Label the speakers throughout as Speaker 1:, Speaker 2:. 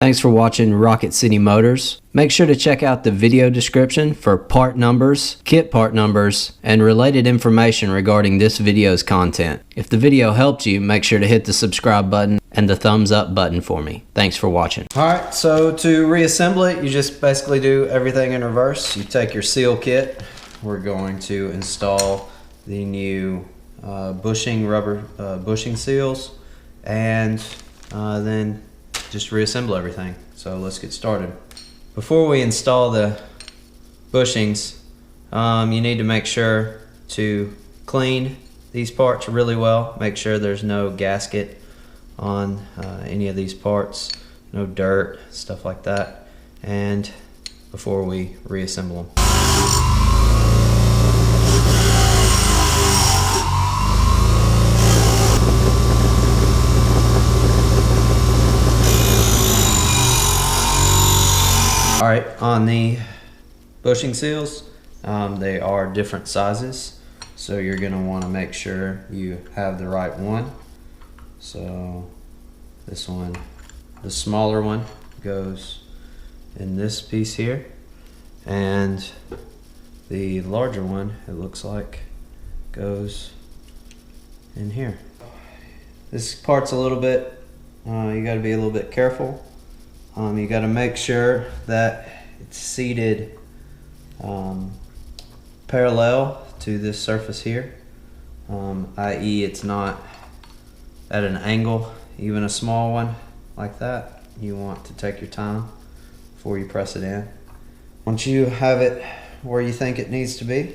Speaker 1: Thanks for watching Rocket City Motors. Make sure to check out the video description for part numbers, kit part numbers, and related information regarding this video's content. If the video helped you, make sure to hit the subscribe button and the thumbs up button for me. Thanks for watching. Alright, so to reassemble it, you just basically do everything in reverse. You take your seal kit. We're going to install the new rubber bushing seals, and then just reassemble everything. So let's get started. Before we install the bushings, you need to make sure to clean these parts really well. Make sure there's no gasket on any of these parts, no dirt, stuff like that, and before we reassemble them. Alright, on the bushing seals, they are different sizes, so you're going to want to make sure you have the right one. So this one, the smaller one, goes in this piece here, and the larger one, it looks like, goes in here. This part's a little bit, you got to be a little bit careful. You got to make sure that it's seated parallel to this surface here, i.e. it's not at an angle. Even a small one like that, you want to take your time before you press it in. Once you have it where you think it needs to be,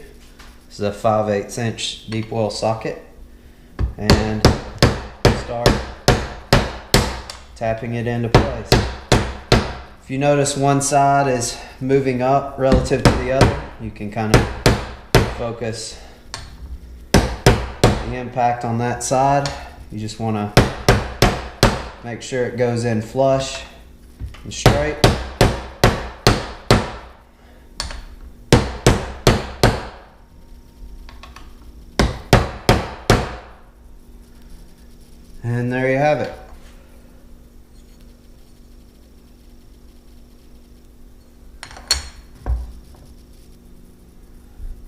Speaker 1: this is a 5/8 inch deep well socket, and start tapping it into place. If you notice one side is moving up relative to the other, you can kind of focus the impact on that side. You just want to make sure it goes in flush and straight. And there you have it.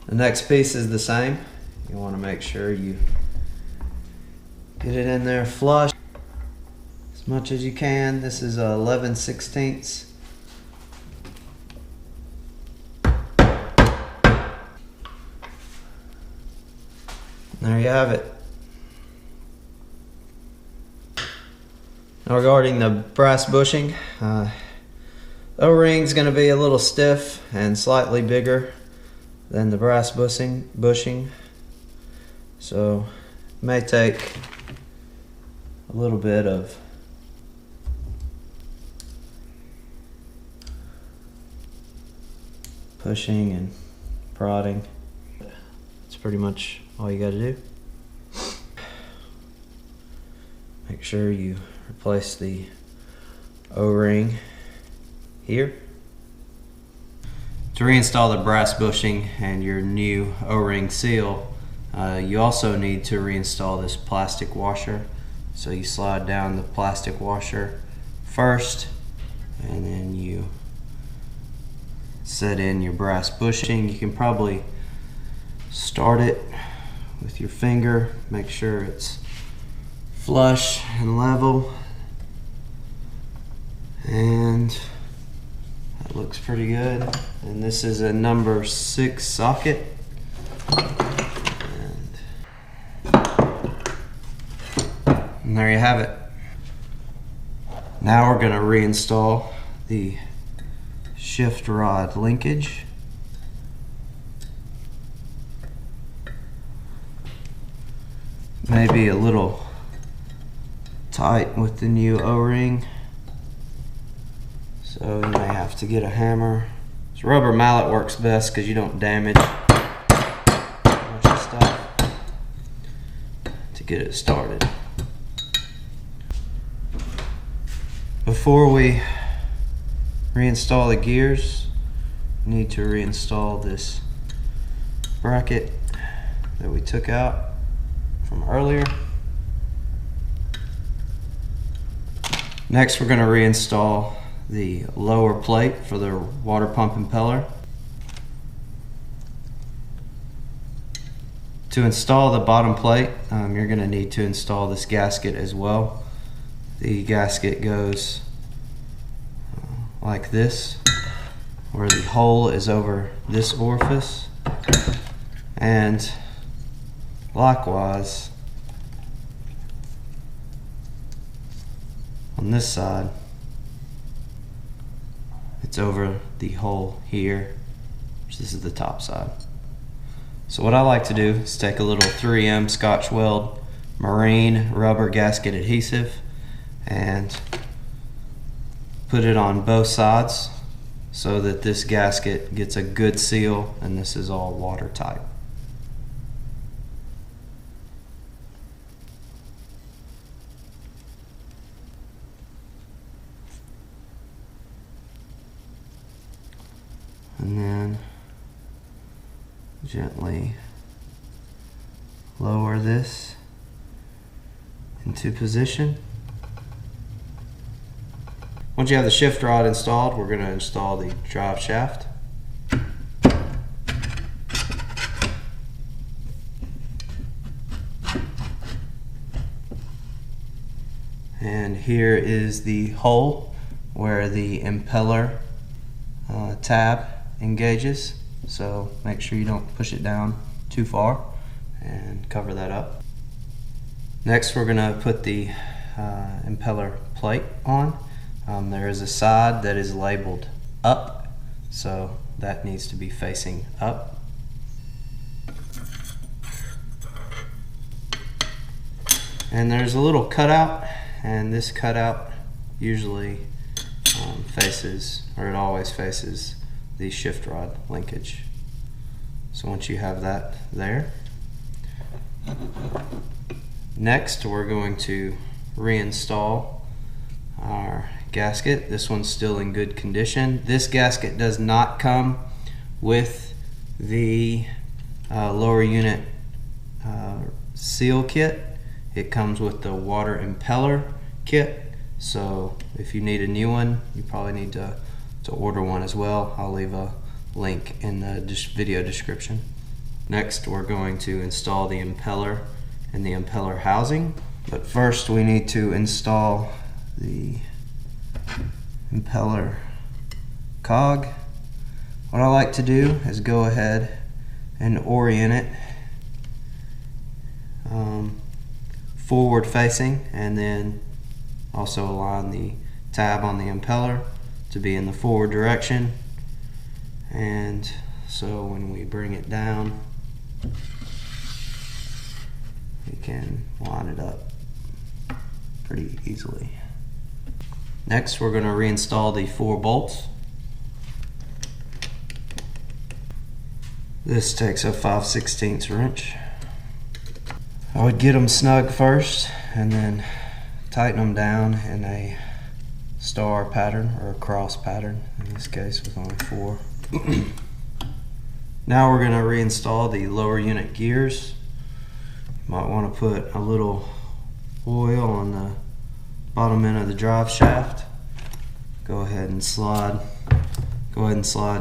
Speaker 1: The next piece is the same. You want to make sure you get it in there flush as much as you can. This is 11/16. There you have it. Now regarding the brass bushing, O-ring's going to be a little stiff and slightly bigger than the brass bushing, so it may take a little bit of pushing and prodding. That's pretty much all you got to do. Make sure you replace the O-ring here. To reinstall the brass bushing and your new O-ring seal, you also need to reinstall this plastic washer. So you slide down the plastic washer first, and then you set in your brass bushing. You can probably start it with your finger, make sure it's flush and level, and that looks pretty good. And this is a number 6 socket. And there you have it. Now we're going to reinstall the shift rod linkage. Maybe a little tight with the new O-ring, so you may have to get a hammer. This rubber mallet works best because you don't damage much of stuff to get it started. Before we reinstall the gears, we need to reinstall this bracket that we took out from earlier. Next, we're going to reinstall the lower plate for the water pump impeller. To install the bottom plate, you're going to need to install this gasket as well. The gasket goes like this, where the hole is over this orifice, and likewise on this side it's over the hole here, which this is the top side. So what I like to do is take a little 3M Scotch Weld marine rubber gasket adhesive and put it on both sides so that this gasket gets a good seal, and this is all watertight. And then gently lower this into position. Once you have the shift rod installed, we're going to install the drive shaft. And here is the hole where the impeller tab engages, so make sure you don't push it down too far and cover that up. Next, we're going to put the impeller plate on. There is a side that is labeled up, so that needs to be facing up. And there's a little cutout, and this cutout usually faces, or it always faces, the shift rod linkage. So once you have that there, next we're going to reinstall our gasket. This one's still in good condition. This gasket does not come with the lower unit seal kit. It comes with the water impeller kit, so if you need a new one, you probably need to order one as well. I'll leave a link in the video description. Next, we're going to install the impeller and the impeller housing, but first we need to install the impeller cog. What I like to do is go ahead and orient it forward facing, and then also align the tab on the impeller to be in the forward direction. And so when we bring it down, we can line it up pretty easily. Next, we're going to reinstall the 4 bolts. This takes a 5/16 wrench. I would get them snug first and then tighten them down in a star pattern or a cross pattern, in this case with only 4. Now we're going to reinstall the lower unit gears. You might want to put a little oil on the bottom end of the drive shaft. Go ahead and slide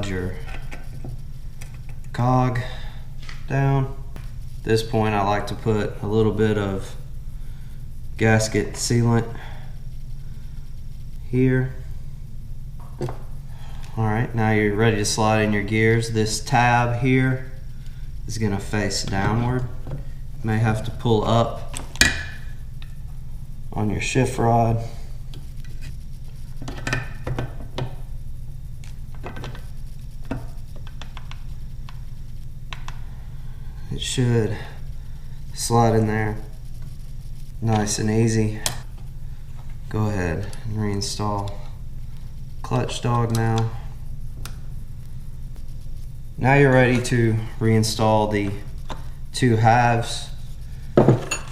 Speaker 1: your cog down. At this point, I like to put a little bit of gasket sealant here. Alright, now you're ready to slide in your gears. This tab here is going to face downward. You may have to pull up on your shift rod. It should slide in there nice and easy. Go ahead and reinstall clutch dog now. Now you're ready to reinstall the 2 halves.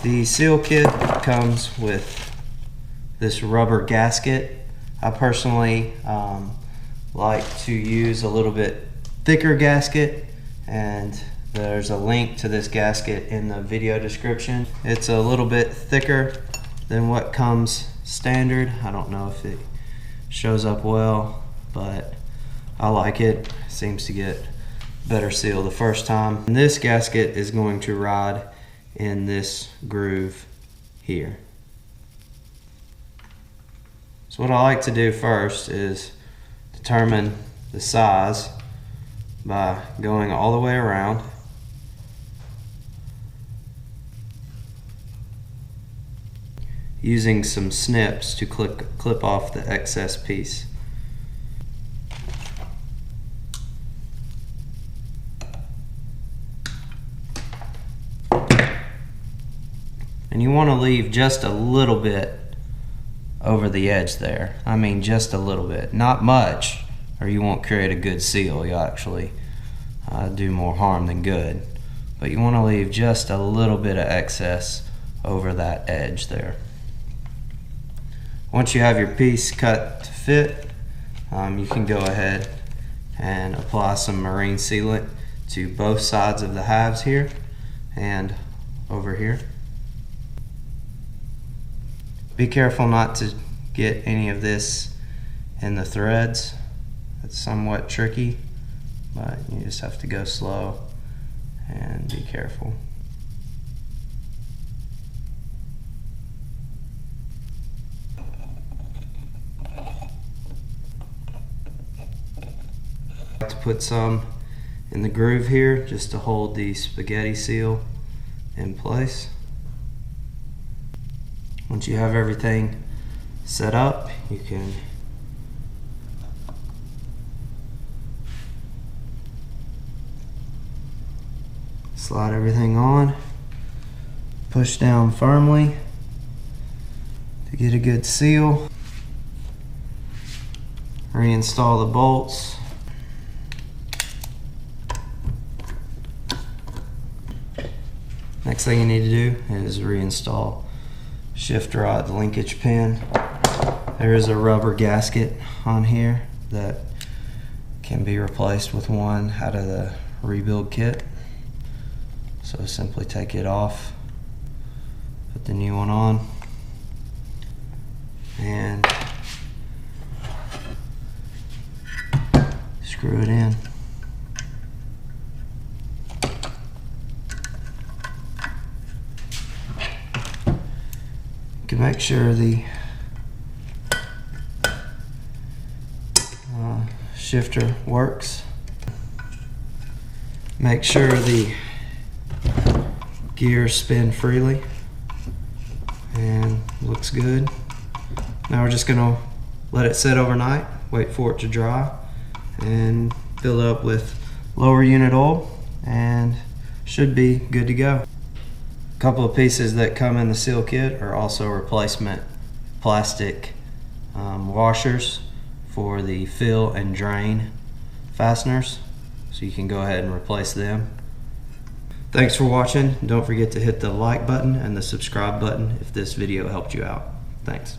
Speaker 1: The seal kit comes with this rubber gasket. I personally like to use a little bit thicker gasket, and there's a link to this gasket in the video description. It's a little bit thicker than what comes standard. I don't know if it shows up well, but I like it. Seems to get better seal the first time. And this gasket is going to ride in this groove here. So what I like to do first is determine the size by going all the way around. Using some snips to clip off the excess piece. And you want to leave just a little bit over the edge there. I mean just a little bit, not much, or you won't create a good seal. You'll actually do more harm than good. But you want to leave just a little bit of excess over that edge there. Once you have your piece cut to fit, you can go ahead and apply some marine sealant to both sides of the halves here and over here. Be careful not to get any of this in the threads. It's somewhat tricky, but you just have to go slow and be careful. I like to put some in the groove here just to hold the spaghetti seal in place. Once you have everything set up, you can slide everything on, push down firmly to get a good seal, reinstall the bolts. Next thing you need to do is reinstall shift rod linkage pin. There is a rubber gasket on here that can be replaced with one out of the rebuild kit. So simply take it off, put the new one on, and screw it in. You can make sure the shifter works. Make sure the gears spin freely and looks good. Now we're just gonna let it sit overnight, wait for it to dry, and fill it up with lower unit oil, and should be good to go. A couple of pieces that come in the seal kit are also replacement plastic washers for the fill and drain fasteners, so you can go ahead and replace them. Thanks for watching. Don't forget to hit the like button and the subscribe button if this video helped you out. Thanks.